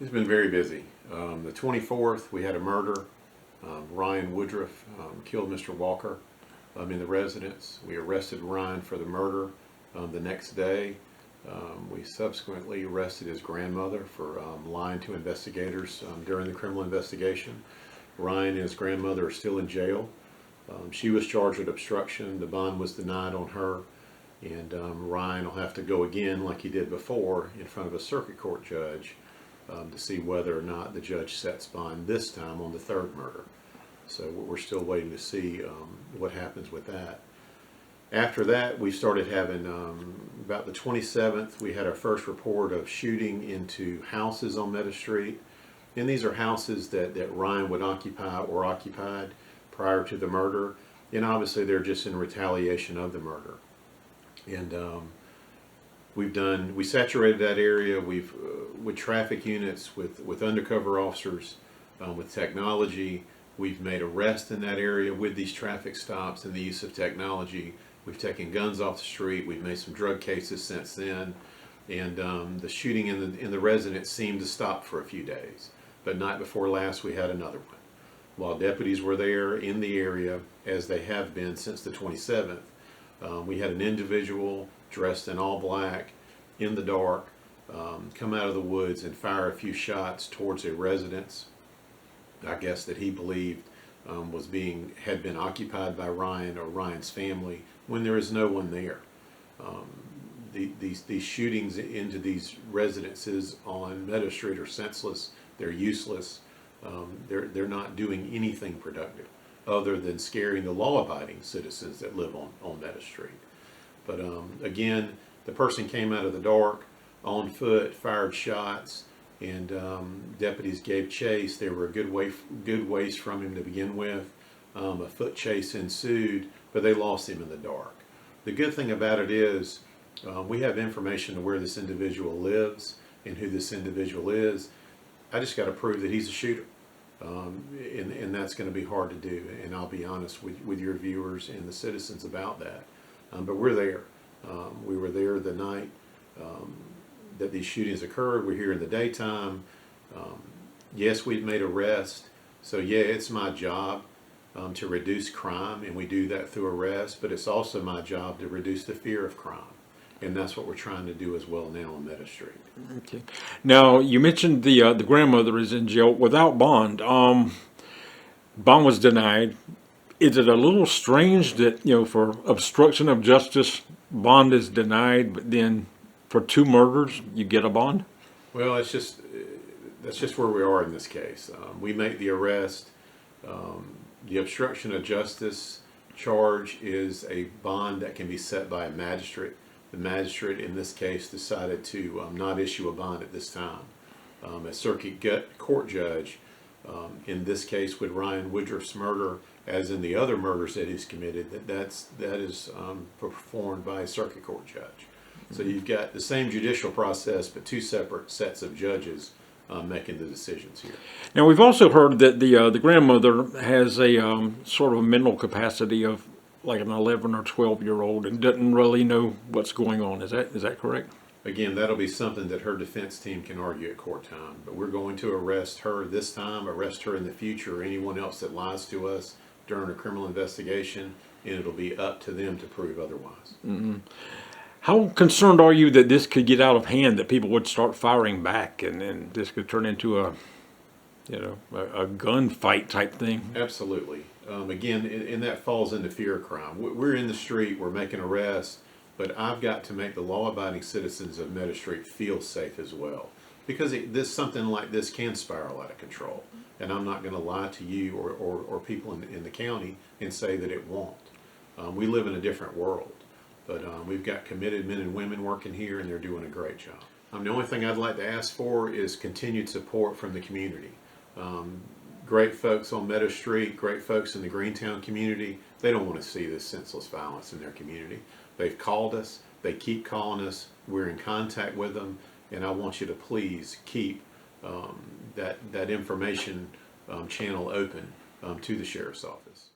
It's been very busy. The 24th, we had a murder. Ryan Woodruff killed Mr. Walker in the residence. We arrested Ryan for the murder. The next day, we subsequently arrested his grandmother for lying to investigators during the criminal investigation. Ryan and his grandmother are still in jail. She was charged with obstruction. The bond was denied on her. And Ryan will have to go again, like he did before, in front of a circuit court judge to see whether or not the judge sets bond this time on the third murder. So we're still waiting to see what happens with that. After that, we started having, about the 27th, we had our first report of shooting into houses on Meadow Street. And these are houses that Ryan would occupy or occupied prior to the murder. And obviously they're just in retaliation of the murder. And we saturated that area. We've with traffic units, with undercover officers, with technology. We've made arrests in that area with these traffic stops and the use of technology. We've taken guns off the street. We've made some drug cases since then, and the shooting in the residence seemed to stop for a few days. But night before last, we had another one. While deputies were there in the area, as they have been since the 27th, we had an individual dressed in all black, in the dark, come out of the woods and fire a few shots towards a residence, I guess that he believed had been occupied by Ryan or Ryan's family, when there is no one there. These shootings into these residences on Meadow Street are senseless. They're useless. They're not doing anything productive other than scaring the law-abiding citizens that live on Meadow Street. But again, the person came out of the dark, on foot, fired shots, and deputies gave chase. They were a good ways from him to begin with. A foot chase ensued, but they lost him in the dark. The good thing about it is we have information to where this individual lives and who this individual is. I just got to prove that he's a shooter. And that's going to be hard to do, and I'll be honest with your viewers and the citizens about that. But we're there. We were there the night that these shootings occurred. We're here in the daytime. Yes, we've made arrests. So yeah, it's my job to reduce crime, and we do that through arrest, but it's also my job to reduce the fear of crime. And that's what we're trying to do as well now on Meadow Street. Okay. Now, you mentioned the grandmother is in jail without bond. Bond was denied. Is it a little strange that, for obstruction of justice, bond is denied, but then for two murders, you get a bond? Well, that's just where we are in this case. We make the arrest. The obstruction of justice charge is a bond that can be set by a magistrate. The magistrate in this case decided to not issue a bond at this time. A circuit court judge, in this case with Ryan Woodruff's murder, as in the other murders that he's committed, that is performed by a circuit court judge. So you've got the same judicial process, but two separate sets of judges making the decisions here. Now, we've also heard that the grandmother has a sort of a mental capacity of like an 11 or 12-year-old and doesn't really know what's going on. Is that correct? Again, that'll be something that her defense team can argue at court time. But we're going to arrest her this time, arrest her in the future, or anyone else that lies to us during a criminal investigation, and it'll be up to them to prove otherwise. Mm-hmm. How concerned are you that this could get out of hand, that people would start firing back, and this could turn into a gunfight type thing? Absolutely. Again, and that falls into fear of crime. We're in the street, we're making arrests, but I've got to make the law-abiding citizens of Meadow Street feel safe as well. Because something like this can spiral out of control. And I'm not going to lie to you or people in the county and say that it won't. We live in a different world. But we've got committed men and women working here, and they're doing a great job. The only thing I'd like to ask for is continued support from the community. Great folks on Meadow Street, great folks in the Greentown community, they don't want to see this senseless violence in their community. They've called us, they keep calling us, we're in contact with them, and I want you to please keep that information channel open to the Sheriff's Office.